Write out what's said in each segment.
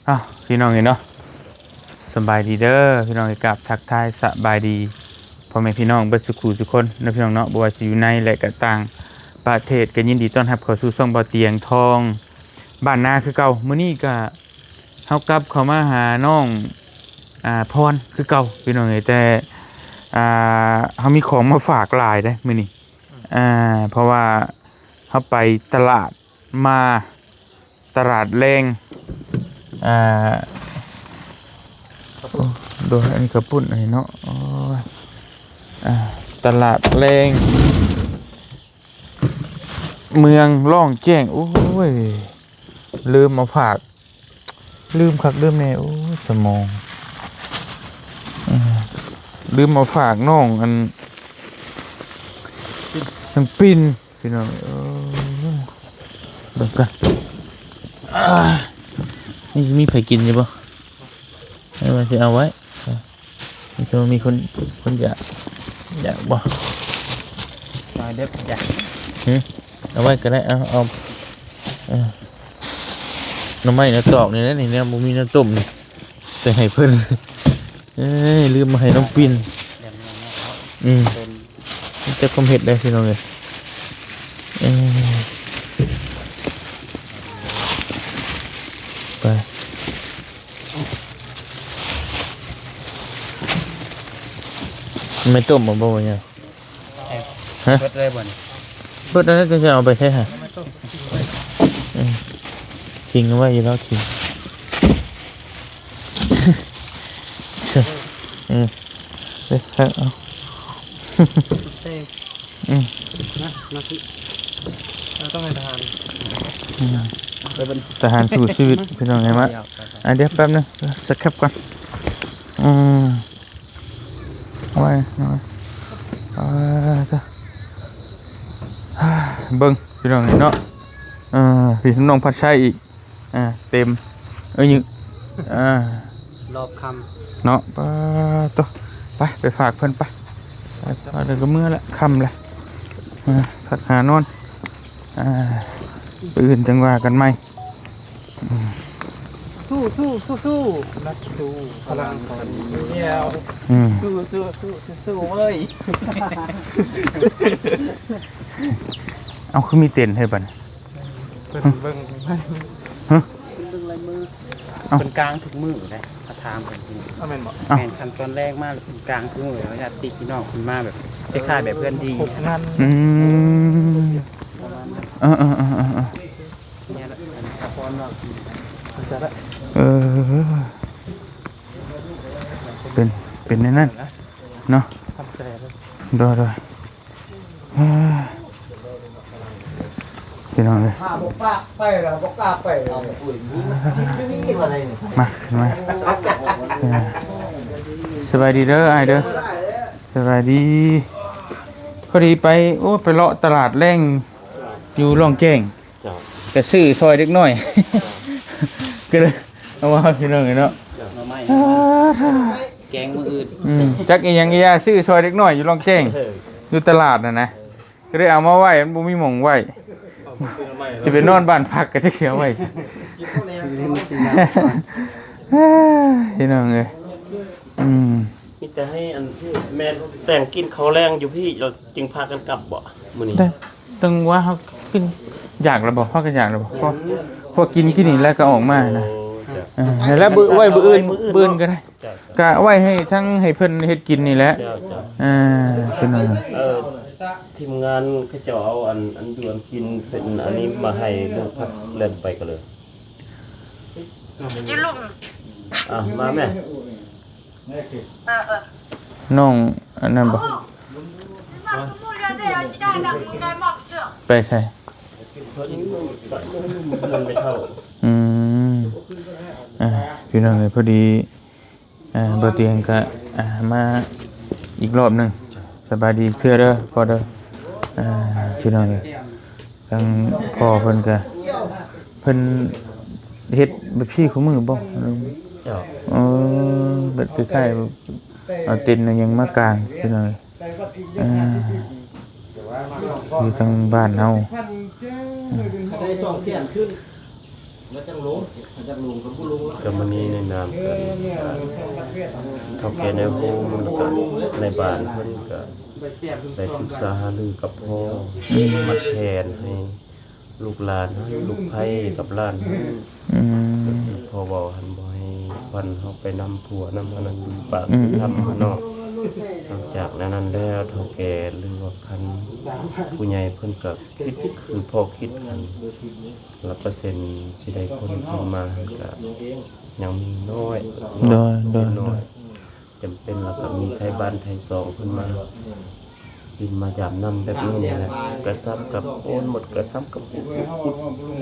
อ้าวพี่น้องเนาะสบายดีเด้อพี่น้องกับทักทายสบายดีพ่อแม่พี่น้องเบิดสุขุทุกคนนะพี่น้องเนาะบ่ว่าสิอยู่ในและก็ต่างประเทศก็ยินดีต้อนรับเข้าสู่ช่องบ่อเตียงทองบ้านนาคือเก่ามื้อนี้ก็เฮากลับเข้ามาหาน้องพรคือเก่าพี่น้องแต่เฮามีของมาฝากหลายเด้มื้อนี้เพราะว่าเฮาไปตลาดมาตลาดแรงโดยอันนี้กระปุ่นอะไรเนาะตลาดแรงเมืองล่องแจ้งโอ้ยลืมมาฝากลืมคักลืมแน่โอ้สมองลืมมาฝากน้องอันทั้งปินพี่น้องเบิ่งกันนี่มีไผกินอยู่บ่ให้มันจะเอาไว้มีจะมีคนอยากบ่มาเด็บอยากเอาไว้ก็ได้เอาน้ำไม้น้ำตอกนี่นะนี่เนี่ยมันมีน้ำต้มนี่แต่ให้เพิ่นลืมมาให้น้องปินจะคมเห็ดได้พี่น้องเลยไปไม่ต้มบ่เนี่ยฮะเปิดเลยบ่เนี่ยเปิดแล้วจะเอาไปใช่ฮะทิ้งเอาไว้อยู่แล้วทิ้งเด็กเอาเราต้องเป็นทหารทหารสู้ชีวิตพี่น้องไงมะเดี๋ยวแป๊บนึงสักแคปก่อนไว้หน่อยเบิ้งพี่น้องเนาะพี่น้องพัดชัยอีกเต็มยังรอบคำเนาะตัวไปฝากเพิ่นไปเดี๋ยวก็เมื่อละค่ำละพักหานอนตื่นจังว่ากันไหมสู้นักสู้พลังคนเดียวสู้เว้ยเอาคือมีเต็นให้ป่ะเบิ่งลายมือเป็นกลางทุกมือเลยกระทำเป็นแม่นบอกแม่นขั้นตอนแรกมากเป็นกลางทุกมือแล้วญาติพี่น้องคุณมาแบบคล้ายๆแบบเพื่อนดีงานเนี่ยแหละสะพอนว่าเป็นในนั้นเนาะโดยพี่น้องเลยไปแล้วบอกกล้าไปเอาปุ๋ยนี่อะไรเนี่ยมาสบายดีเด้อไอเด้อสบายดีพอดีไปไปเลาะตลาดแรงอยู่ล่องแจ้งแต่ซื้อซอยเล็กน้อยก็เลยเอาว่าพี่น้องเนาะแกงมืออื่นจักอีหยังอียาซื้อซอยเล็กน้อยอยู่ล่องแจ้งอยู่ตลาดนะก็เลยเอามาไว้มันบ่มีหม่องไว้จะไปนอนบ้านพักก็จะเขียวไว้พี่น้องเอ้ยมีแต่ให้อันที่แม่แต่งกินเขาแรงอยู่พี่เราจึงพากันกลับบ่มื้อนี้ตึงว่าเขากินอยากระบอกพ่อก็อยากระบอกพอกินนี่แล้วก็ออกมานะแล้วไว้บื้นก็ได้กะไว้ให้ทั้งให้เพิ่นเฮ็ดกินนี่แหละเป็นอะไรทีมงานเขาจะเอาอันด่วนกินเป็นอันนี้มาให้ลูกพักเล่นไปกันเลยมาแม่น้องอันนั้นบ่ไปใช่มันไม่เท่าพี่น้องเลยพอดีบ่เตียงก็มาอีกรอบนึงสบายดีเทื่อเด้อพอเด้อพี่น้องเลยทั้งพ่อเพิ่นก็เพิ่นเฮ็ดแบบพี่ของมือบ่แบบคล้ายๆเอาเต็นท์ยังมากลางพี่น้องอยู่ทางบ้านเฮาได้2เสียนขึ้น ก็มื้อนี้ในนามกันเฒ่าแก่ในโฮมแล้วก็ในบ้านเพิ่นก็ได้ปรึกษาหารือกับพ่อมัดแทนให้ลูกหลานให้ลูกไผกับหลาน พ่อบอกหันบ่ให้วันเฮาไปนำผัวนำอันนั้นปากทำเนาะนอกจากนั้นแล้วเฒ่าแก่หรือว่าคันผู้ใหญ่เพิ่นก็คิดคือพ่อคิดอันรับเปอร์เซ็นต์สิได้คนเข้ามาก็ยังมีน้อยน้อยจำเป็นแล้วก็มีไทยบ้านไทยซองเพิ่นมาบินมายามนำแบบนี้แหละกระซับกับโอนหมดกระซับกับ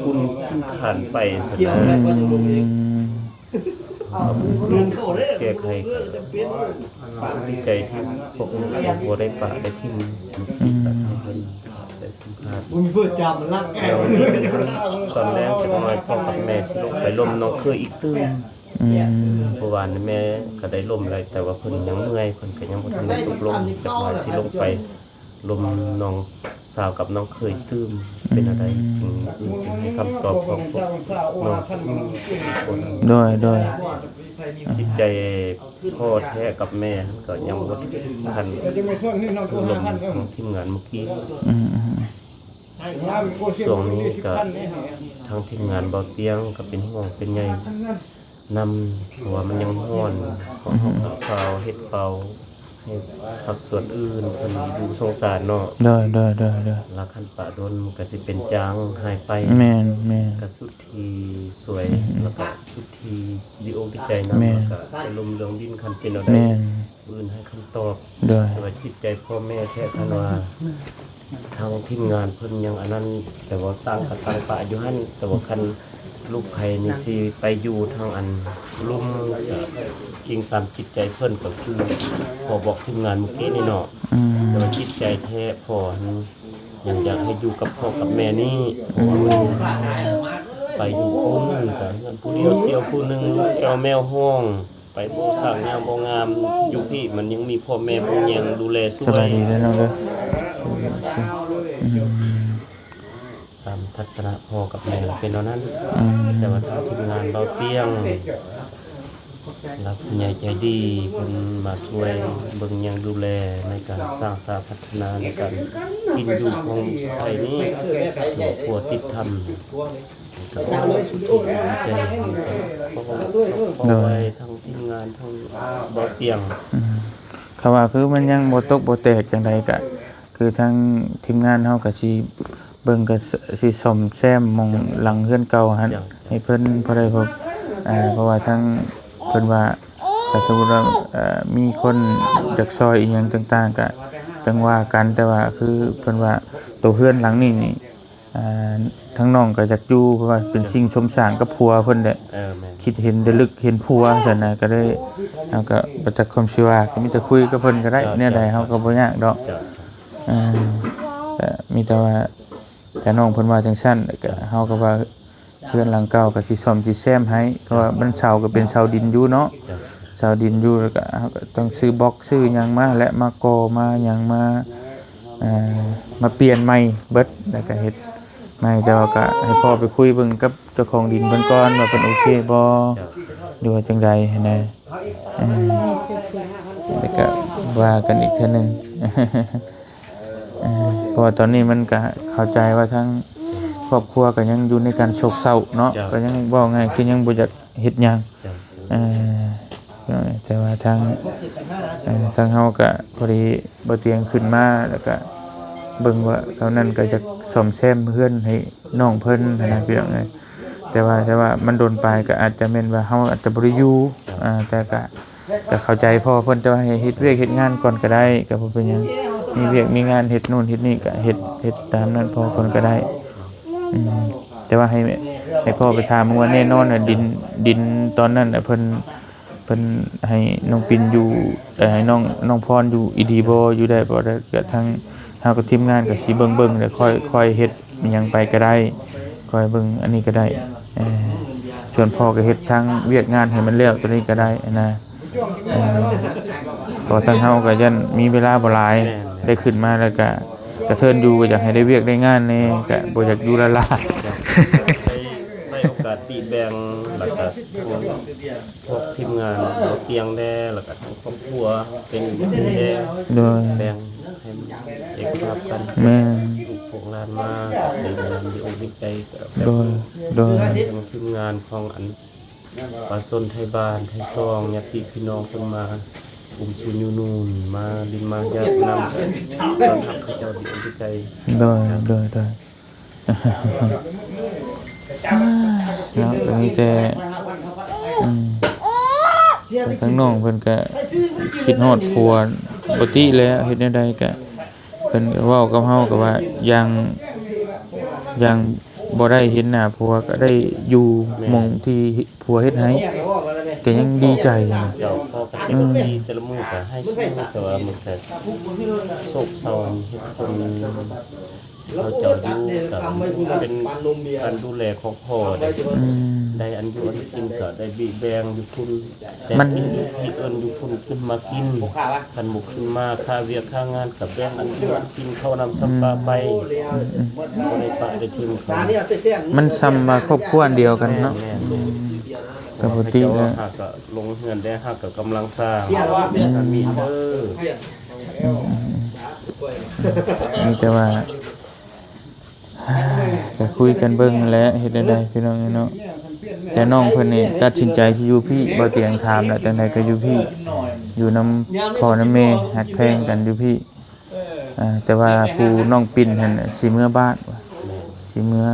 คุณผ่านไปซะแล้วแก้ไขดีใจที่พวกนี้บัวได้ปะได้ทิ้งให้เพิ่นได้สัมภาษณ์ มึงเพื่อจำมันรักแก ตอนแรกจะมาพ่อกับแม่สิลงไปล่มน้องเคยอีกตื้นเมื่อวานแม่ก็ได้ล่มเลยแต่ว่าเพิ่นยังเมื่อยเพิ่นก็ยังบ่ทันได้ตกลงจักหน่อยสิลงไปลมน้องสาวกับน้องเคยตื้มเป็นอะไรถึงให้คำตอบของพวกน้องคน โดย จิตใจพ่อแท้กับแม่ก็ยังบ่ทันคือลมของทีมงานเมื่อกี้ช่วงนี้ก็ทางทีมงานเบาเตียงก็เป็นห่วงเป็นใยนำเพราะว่ามันยังร้อนของเฝ้าเฮ็ดเฝ้าให้พักส่วนอื่นเพิ่นดูสงสารเนาะโดยแล้วคันปะดนก็สิเป็นจางหายไป แม่น ก็สุดที่สวยแล้วก็สุดที่ดีอกดีใจนำแล้วก็ไปลมเรื่องดินคันเป็นเอาได้ แม่น ปืนให้คำตอบ โดย แต่ว่าจิตใจพ่อแม่แท้คันว่าทางทีมงานเพิ่นยังอันนั้นแต่ว่าตั้งกับตั้งปะอยู่หั่นแต่ว่าคันลูกไผนี่สิไปอยู่ทางอันลุ่มจริงตามจิตใจเพิ่นก็คือพอบอกทีมงานเมื่อกี้นี่เนาะแต่ว่าจิตใจแท้พ่อนี่ยังอยากให้อยู่กับพ่อกับแม่นี่ไปอยู่คนนึงก็เงินผู้เดียวเสียวผู้นึงแก้วแมวห้องไปบ่สร้างงามบ่งามอยู่พี่มันยังมีพ่อแม่ผู้ยังดูแลส ส ว บาย ย ดีแล้วน้องเด้อ ตามทัศนะพ่อกับแม่เป็นเท่านั้นแต่ว่าทางทีมงานเราเตี้ยงรับผู้ใหญ่ใจดีเพิ่นมาช่วยเบิ่งยังดูแลในการสร้างสาพัฒนาในการกินอยู่ของสไทยนี้ตัวครัวติดธรรมก็สุดที่ใจก็ไว้ทั้งทีมงานทั้งเราเตี้ยง เขาว่าคือมันยังบ่ตกบ่แตกจังไดก็คือทางทีมงานเฮาก็สิเบิ่งก็สิซ่อมแซมหม่องหลังเรือนเก่าหั่นให้เพิ่นพอได้พบเพราะว่าทางเพิ่นว่าถ้าสมมุติว่ามีคนอยากซอยอีหยังต่างๆก็จังว่ากันแต่ว่าคือเพิ่นว่าตัวเรือนหลังนี้นี่ทั้งน้องก็อยากอยู่เพราะว่าเป็นสิ่งสมสร้างกับผัวเพิ่นแหละคิดเห็นได้ลึกเห็นผัวซั่นน่ะก็ได้เฮาก็บ่จักความสิว่าก็มีแต่คุยกับเพิ่นก็ได้แนวใดเฮาก็บ่ยากดอกก็มีแต่ว่าแต่น้องเพิ่นว่าจังซั่นก็เฮาก็ว่าเพื่อนหลังเก่าก็สิซ่อมสิแซมให้เพราะว่ามันเสาก็เป็นเสาดินอยู่เนาะเสาดินอยู่แล้วก็เฮาก็ต้องซื้อบล็อกซื้อหยังมาและมาก่อมาหยังมาเปลี่ยนใหม่เบิดแล้วก็เฮ็ดใหม่แต่ว่าก็ให้พ่อไปคุยเบิ่งกับเจ้าของดินเพิ่นก่อนว่าเพิ่นโอเคบ่หรือว่าจังได๋นะแล้วก็ว่ากันอีกเทื่อนึงเพราะว่าตอนนี้มันก็เข้าใจว่าทั้งครอบครัวก็ยังอยู่ในการโศกเศร้าเนาะก็ยังเว้าง่ายคือยังบ่อยากเฮ็ดหยังแต่ว่าทางเฮาก็พอดีบ่เตียงขึ้นมาแล้วก็เบิ่งว่าเขานั้นก็จะซ่อมแซมเฮือนให้น้องเพิ่นนะพี่น้องเอ้ยแต่ว่ามันโดนไปก็อาจจะแม่นว่าเฮาอาจจะบ่ได้อยู่แต่ก็เข้าใจพ่อเพิ่นจะให้เฮ็ดเวียกเฮ็ดงานก่อนก็ได้ก็บ่เป็นหยังมีเวียกมีงานเฮ็ดนู่นเฮ็ดนี่ก็เฮ็ดตามนั้นพ่อเพิ่นก็ได้แต่ว่าให้พ่อไปถามว่าแน่นอนน่ะดินตอนนั้นน่ะเพิ่นให้น้องปิ่นอยู่ให้น้องพรอยู่อีดีบ่อยู่ได้บ่ได้ก็ทางเฮากับทีมงานก็สิเบิ่งแล้วค่อยเฮ็ดอิหยังไปก็ได้ค่อยเบิ่งอันนี้ก็ได้ส่วนพ่อก็เฮ็ดทางเวียกงานให้มันแล้วตัวนี้ก็ได้นะพอทางเฮาก็ยันมีเวลาบ่หลายได้ขึ้นมาแล้วก็กระเทินอยู่ก็อยากให้ได้เวียกได้งานแน่ก็บ่อยากอยู่ละลา ใส่โอกาสดี ปีแบ่งแล้วก็พวกทีมงานเอาเตียงแด่แล้วก็ทั้งครอบครัวเป็นแด่ โดย แบ่งให้เอกภาพกัน แม่ ลูกพวกหลานมาในงานที่องค์วิจัยกับ โดยโดย ทั้งทีมงานของอันปราสนไทยบ้านไทยซองญาติพี่น้องเพิ่นมาอุ้มชูยูนูนมาดินมาญาตินำตอนทักเขาเจ้าดีองค์วิจัย โดยแล้วก็มีแต่ทั้งน้องเพิ่นก็คิดฮอดผัวปกติแล้วเฮ็ดแนวใดก็เพิ่นก็เว้ากับเฮาก็ว่ายังบ่ได้เห็นหน้าผัวก็ได้อยู่หม่องที่ผัวเฮ็ดให้ก็ยังดีใจ เจ้าพ่อก็เจ็บดีแต่ละมื้อก็ให้สู้แต่ว่ามันก็โศกเศร้าเฮ็ดคนเขาเจ้าอยู่กับเป็นการดูแลของพ่อได้อันอยู่อันกินก็ได้บีแบงอยู่คุณแต่กินอยู่ที่เอิ้นอยู่คุณขึ้นมากินกันหมู่ขึ้นมาค่าเวียกค่างานกับแบงอันอยู่อันกินเข้านำสัมปาไปบ่ได้ปะได้ถึงเขา มันซ้ำว่าครอบครัวเดียวกันเนาะก็ปกติ แล้ แล้ว ว หากก็ลงเฮือนได้หากก็กำลังสร้างมีเด้อ มีแต่ว่าก็คุยกันเบิ่งแหละเฮ็ดได้พี่น้องเนาะแต่น้องเพิ่นนี่ตัดสินใจที่อยู่พี่บ่เตียงถามแล้วจังไดก็อยู่พี่อยู่นำพ่อนำแม่ฮักแพงกันอยู่พี่แต่ว่าผู้น้องปิ่นหั่นน่ะสิเมื่อบ้านว่ะสิเมื่อ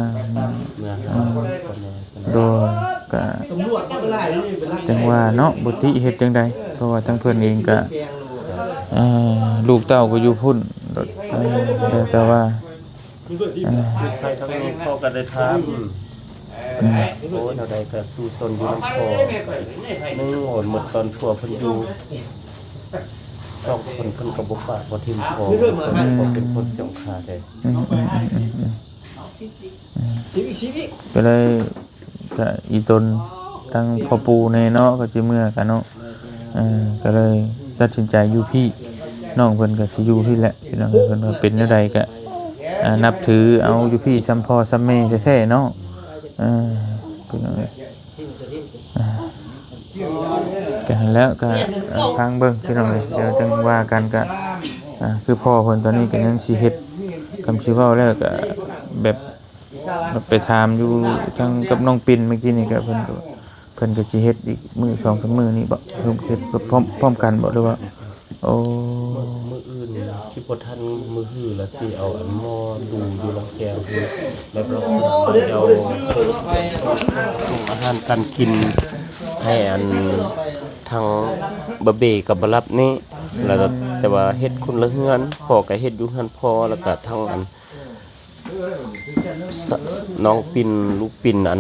โดยก็จังว่าเนาะบ่ติเฮ็ดจังไดเพราะว่าทั้งเพิ่นเองก็ลูกเต้าก็อยู่พุ่นแต่ว่าใครทั้งนี้พ่อก็ได้ถามโอ้ยเท่าใดก็สู้ตนอยู่นำพ่อนึงโอนหมดตอนทั่วเพิ่นอยู่2คนเพิ่นก็บ่ฝากบ่ทิ่มพ่อเพิ่นบ่เป็นคนสงขาได้ ก็เลยก็อีตนทั้งพ่อปู่ในเนาะก็สิเมื่อกันเนาะก็เลยตัดสินใจอยู่พี่น้องเพิ่นก็สิอยู่พี่แหละพี่น้องเพิ่นว่าเป็นจังไดก็นับถือเอาอยู่พี่ซ้ำพ่อซ้ำแม่แท้ๆเนาะพี่น้องก็แล้วก็ฟังเบิ่งพี่น้องเดี๋ยวจังว่ากันก็คือพ่อเพิ่นตอนนี้ก็ยังสิเฮ็ดคำสิเว้าแล้วก็แบบไปถามอยู่ทางกับน้องปิ่นเมื่อกี้นี่ก็เพิ่นก็สิเฮ็ดอีกมื้อ2 3มื้อนี้บ่เพิ่นเฮ็ดพร้อมกันบ่หรือว่าโอ้ มื้ออื่นสิบ่ทันมื้อหื้อละสิเอาอันหม้อดูอยู่ลำแกงคือแบบเราสิเอาส่งอาหารการกินให้อันทางบะเบกับบะรับนี่แล้วก็แต่ว่าเฮ็ดคนละเฮือนพ่อก็เฮ็ดอยู่เฮือนพ่อแล้วก็ทางอันน้องปิ่นลูกปิ่นอัน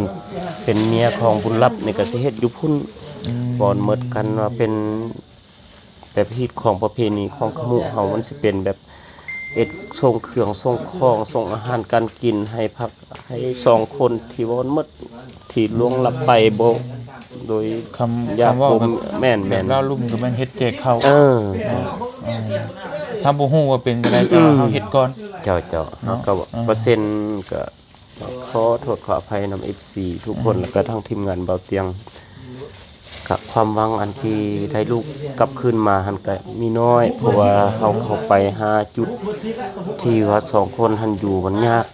เป็นเมียของบุญรับนี่ก็สิเฮ็ดอยู่พุ่นบ่อนหมดกันว่าเป็นแบบฮิตของประเพณีของขมุเฮามันสิเป็นแบบเอ็ดส่งเครื่องส่งของส่งอาหารการกินให้พักให้2คนที่บ่หมดที่ล่วงลับไปบ่โดยคำว่าแม่นเราลุ่มก็แม่นเฮ็ดแจกข้าวถ้าบ่ฮู้ว่าเป็นจังได๋ก็เฮาเฮ็ดก่อนเจ้าเฮาก็เปอร์เซ็นต์ก็ขอโทษขออภัยนำ FC ทุกคนแล้วก็ทั้งทีมงานเบาเตียงกับความหวังอันที่ได้ลูกกลับคืนมาหันก็มีน้อยเพราะว่าเฮาเข้าไปหาจุดที่ว่า2คนหันอยู่มันยาก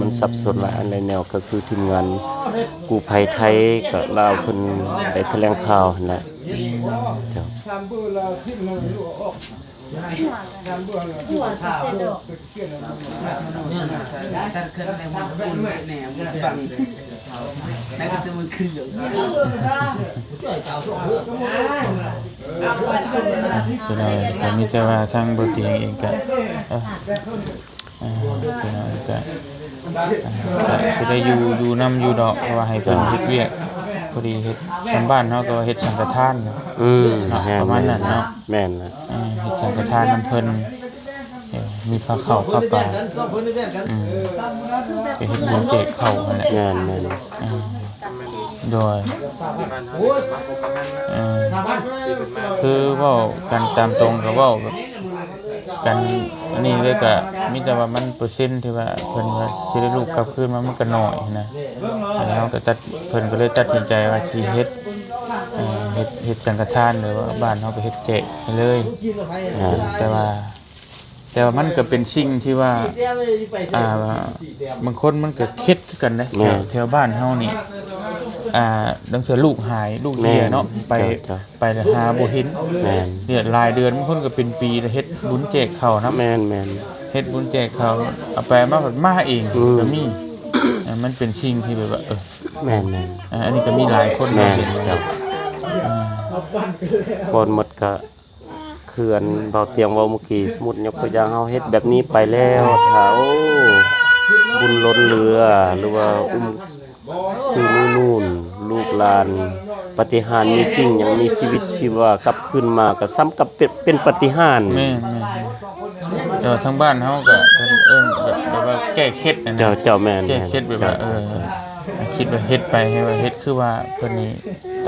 มันสับสนหลายอันหลายแนวก็คือทีมงานกู้ภัยไทยกับลาวเพิ่นได้แถลงข่าวนั่นแหละเจ้าคือได้ก็มีแต่ว่าทางบ่เตียงเองก็ก็สิได้อยู่นำอยู่ดอกเพราะว่าให้เพิ่นเฮ็ดเวียกพอดีเฮ็ดทางบ้านเฮาก็เฮ็ดสังฆทานประมาณนั้นเนาะแม่นนะเฮ็ดสังฆทานนำเพิ่นมีผ้าข้าวผ้าป่าก็เฮ็ดบุญแจกข้าวนั่นแหละแม่นโดยคือเว้ากันตามตรงก็เว้าแบบกัน อันนี้เลยก็มีแต่ว่ามันเปอร์เซ็นต์ที่ว่าเพิ่นว่าสิได้ลูกกลับคืนมามันก็น้อยนะแล้วก็ตัดเพิ่นก็เลยตัดสินใจว่าสิเฮ็ดเฮ็ดสังฆทานหรือว่าบ้านเฮาก็เฮ็ดแจกให้เลยแต่ว่ามันก็เป็นสิ่งที่ว่าบางคนมันก็คิดคือกันนะแถวบ้านเฮานี่ดังเสือลูกหายลูกเหียเนาะไปหาบ่เห็นเนี่ยรายเดือนบางคนก็เป็นปีแล้วเฮ็ดบุญแจกข้าวนะเฮ็ดบุญแจกข้าวเอาไปมาแบบมาเองก็มีมันเป็นสิ่งที่แบบว่าอันนี้ก็มีหลายคนเห็นครับคนหมดก็เขื่อนเบาเตียงเว้าเมื่อกี้สมมุติยกตัวอย่างเฮาเฮ็ดแบบนี้ไปแล้วถ้าบุญล้นเรือหรือว่าสู่นู่นลูกหลานปาฏิหาริย์มีจริงยังมีชีวิตชีวากลับคืนมาก็ซ้ำกับเป็นปาฏิหาริย์แม่ทางบ้านเฮาก็เพิ่นแบบว่าแก้เคล็ดนะเจ้าแม่นแก้เคล็ดแบบว่าคิดว่าเฮ็ดไปให้ว่าเฮ็ดคือว่าเพิ่นนี่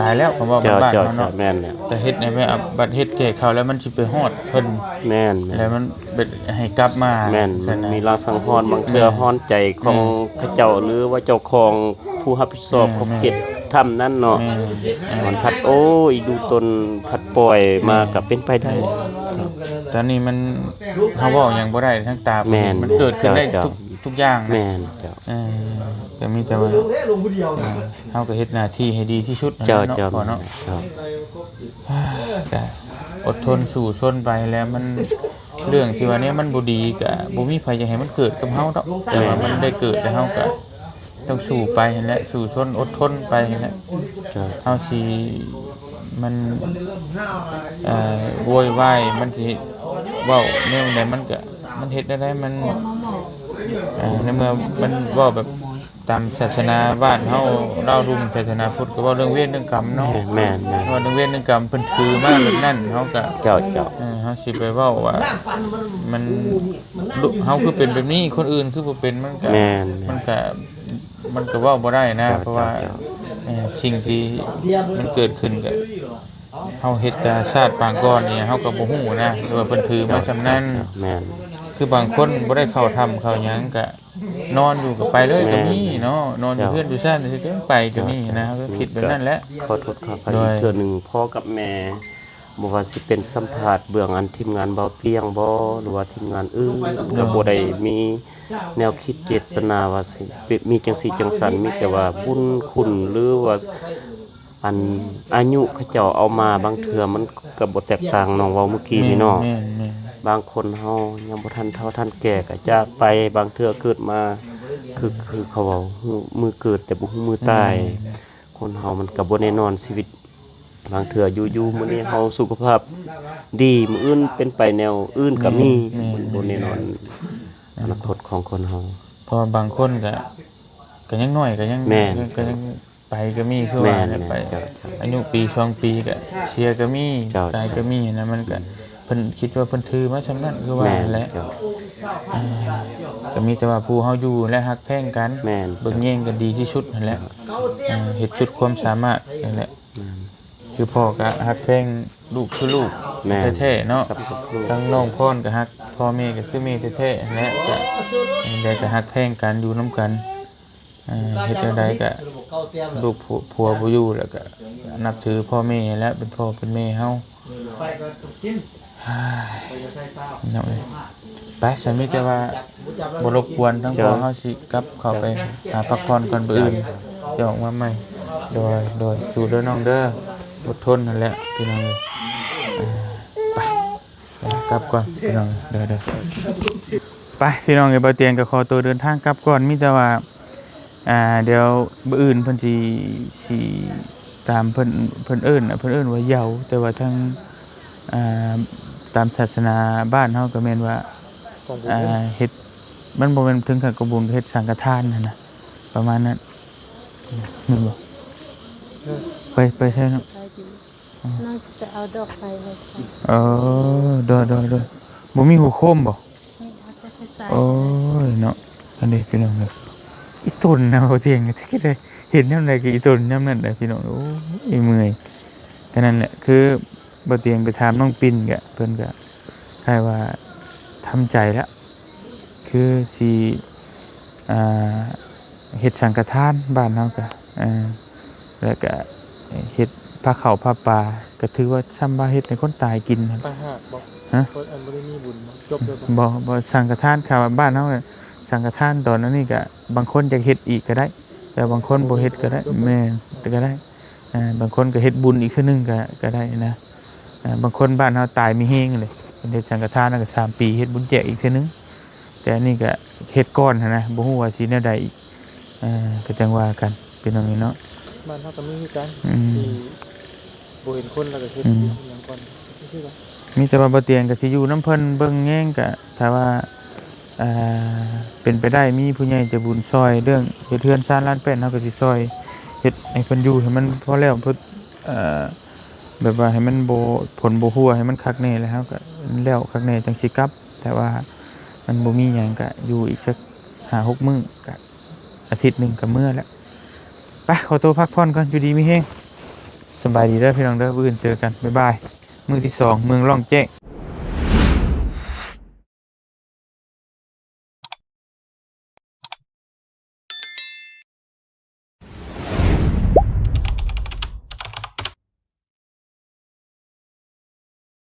ตายแล้วผมว่าบ้านเฮาเนาะแม่นเนี่ยแต่เฮ็ดในแม่บัดเฮ็ดแก่เขาแล้วมันสิไปฮอดเพิ่นแม่นแล้วมันเป็นให้กลับมาแม่นมีลางสังหรณ์บางเทื่อฮ้อนใจของเขาเจ้าหรือว่าเจ้าของผู้รับผิดชอบของเขตทำนั้นเนาะมันพัดโอ้ยดูตนพัดปล่อยมาก็เป็นไปได้ตอนนี้มันเฮาเว้าหยังบ่ได้ทั้งตามันเกิดขึ้นได้ทุกอย่างแม่นเจ้าจะมีแต่ว่าเฮาก็เฮ็ดหน้าที่ให้ดีที่สุดเจ้าเนาะอดทนสู้ชนไปแล้วมันเรื่องที่ว่านี้มันบ่ดีก็บ่มีใครอยากให้มันเกิดกับเฮาดอกแต่ว่ามันได้เกิดแต่เฮาก็ต้องสู้ไปนั่นแหละสู้ชนอดทนไปนั่นแหละเฮาสิมันโวยวายมันสิเว้าแนวใดมันก็มันเฮ็ดได้มันในเมื่อมันเว้าแบบตามศาสนาบ้านเฮาเล่ารุ่มศาสนาพุทธก็เว้าเรื่องเวรเรื่องกรรมเนาะแม่นเว้าเรื่องเวรเรื่องกรรมเพิ่นถือมาแบบนั้นเฮาก็เจ้าเฮาสิไปเว้าว่ามันเฮาคือเป็นแบบนี้คนอื่นคือบ่เป็นมันก็เว้าบ่ได้นะเพราะว่าสิ่งที่มันเกิดขึ้นก็เฮาเฮ็ดแต่ชาติปางก่อนนี่เฮาก็บ่ฮู้นะว่าเพิ่นถือมาซำนั้นแม่นคือบางคนบ่ได้เข้าถ้ำเข้าหยังก็นอนอยู่ก็ไปเลยก็มีเนาะนอนอยู่เพื่อนอยู่ซ่านสิไปก็มีนะก็คิดแบบนั้นแหละขอโทษครับอีกเทื่อนึงพ่อกับแม่บ่ว่าสิเป็นสัมภาษณ์เบื้องอันทีมงานเบาเตียงบ่หรือว่าทีมงานอื่นก็บ่ได้มีแนวคิดเจตนาว่าสิมีจังซี่จังซั่นมีแต่ว่าบุญคุณหรือว่าอันอายุเขาเจ้าเอามาบางเทื่อมันก็บ่แตกต่างน้องเว้าเมื่อกี้นี่เนาะบางคนเฮายังบ่ทันเฒ่าทันแก่ก็จากไปบางเทื่อเกิดมาคือเขาเว้ามือเกิดแต่บ่ฮู้มือตายคนเฮามันก็บ่แน่นอนชีวิตบางเทื่ออยู่ๆมื้อนี้เฮาสุขภาพดีมื้ออื่นเป็นไปแนวอื่นก็มีมันบ่แน่นอนอนาคตของคนเฮาเพราะบางคนก็ยังน้อยก็ยังไปก็มีคือว่าไปอายุปี2ปีก็เสียก็มีตายก็มีนะมันก็เพิ่นคิดว่าเพิ่นถือมาซำนั้นคือว่าแหละก็มีแต่ว่าผู้เฮาอยู่และฮักแพงกันเบิ่งแย่งกันดีที่สุดนั่นแหละเฮ็ดสุดความสามารถนั่นแหละคือพ่อก็ฮักแพงลูกคือลูกแท้ๆเนาะทั้งน้องพ่อก็ฮักพ่อแม่ก็คือแม่แท้ๆและก็ได้ก็ฮักแพงกันอยู่นํกันเฮ็ดจังไดก็ลูกผัวบ่อยู่แล้วก็นับถือพ่อแม่และเป็นพ่อเป็นแม่เฮาเนาะไปฉันมีแต่ว่าบ่รบกวนทั้งพ่อเฮาสิกลับเข้าไปหาพักผ่อนก่อนมื้ออื่นจะออกมาใหม่โดยสู้เด้อน้องเด้ออดทนนั่นแหละพี่น้องไปกลับก่อนพี่น้องเด้อไปพี่น้องบ่เตียงก็ขอตัวเดินทางกลับก่อนมีแต่ว่าเดี๋ยวมื้ออื่นเพิ่นสิตามเพิ่นเอิ้นว่าเหยาแต่ว่าทางตามศาสนาบ้านเฮาก็แม่นว่าเฮ็ดมันบ่แม่นถึงกับกบุญเฮ็ดสังฆทานนั่นน่ะประมาณนั้นนึกบ่ไปใช่เนาะน่าจะเอาดอกไฟเลยโดยบ่มีหัวโคมบ่โอ้ยเนาะอันนี้พี่น้องเด้ออีต้นนะเที่ยงที่ได้เห็นยามใดก็อีต้นยามนั้นแหละพี่น้องโอ้ยเมื่อยแต่นั่นแหละคือบ่เตียงไปถามน้องปิ่นก็เพิ่นก็คล้ายว่า ทำใจแล้วคือสิอ่าเฮ็ดสังฆทานบ้านเฮาก็แล้วก็เฮ็ดผ้าขาวผ้าป่าก็ถือว่าซ้ำว่าเฮ็ดให้คนตายกินนั่น ต่างหากบอก ฮะ เพิ่นอันบ่ได้มีบุญบ่จบเลยบ่ บ่สังฆทานค่ะว่าบ้านเฮาเนี่ยสังฆทานตอนนั้นนี่ก็บางคนจะเฮ็ดอีกก็ได้ แต่บางคนบ่เฮ็ดก็ได้แม่นแต่ก็ได้บางคนก็เฮ็ดบุญอีกเทื่อนึงก็ได้นะบางคนบ้านเฮาตายมีเฮงเลยเพิ่นเฮ็ดสังฆทานนั่นก็3ปีเฮ็ดบุญแจกอีกเทื่อนึงแต่อันนี้ก็เฮ็ดก้อนหั้นนะบ่ฮู้ว่าสิแนวใดอีกก็จังว่ากันเป็นจังนี้เนาะ บ้านเฮาก็มีคือกัน อืม ที่บ่เห็นคนแล้วก็เฮ็ด อืม หยังก่อนคือว่า มีแต่ว่าบ่เตียงก็สิอยู่น้ำเพิ่นเบิ่งแย่งก็ถ้าว่าเป็นไปได้มีผู้ใหญ่ใจะบุญซอยเรื่องเฮ็ดเทือนซ่านล้านแป้นเฮาก็สิซอยเฮ็ดให้เพิ่นอยู่ให้มันพอแล้วเพิ่นแบบว่าให้มันบ่ผลบ่หัวให้มันคักแน่แล้วก็แล้วคักแน่จังสิกลับ แต่ว่ามันบ่มีหยังก็อยู่อีกสัก5-6 มื้อก็อาทิตย์หนึงก็มื้อแล้วไปขอตัวพักผ่อนก่อนอยู่ดีมีแฮงสบายดีเด้อพี่น้องเด้อมื้ออื่นเจอกันบ๊ายบายมื้อที่ 2เมืองร่องแจ้ง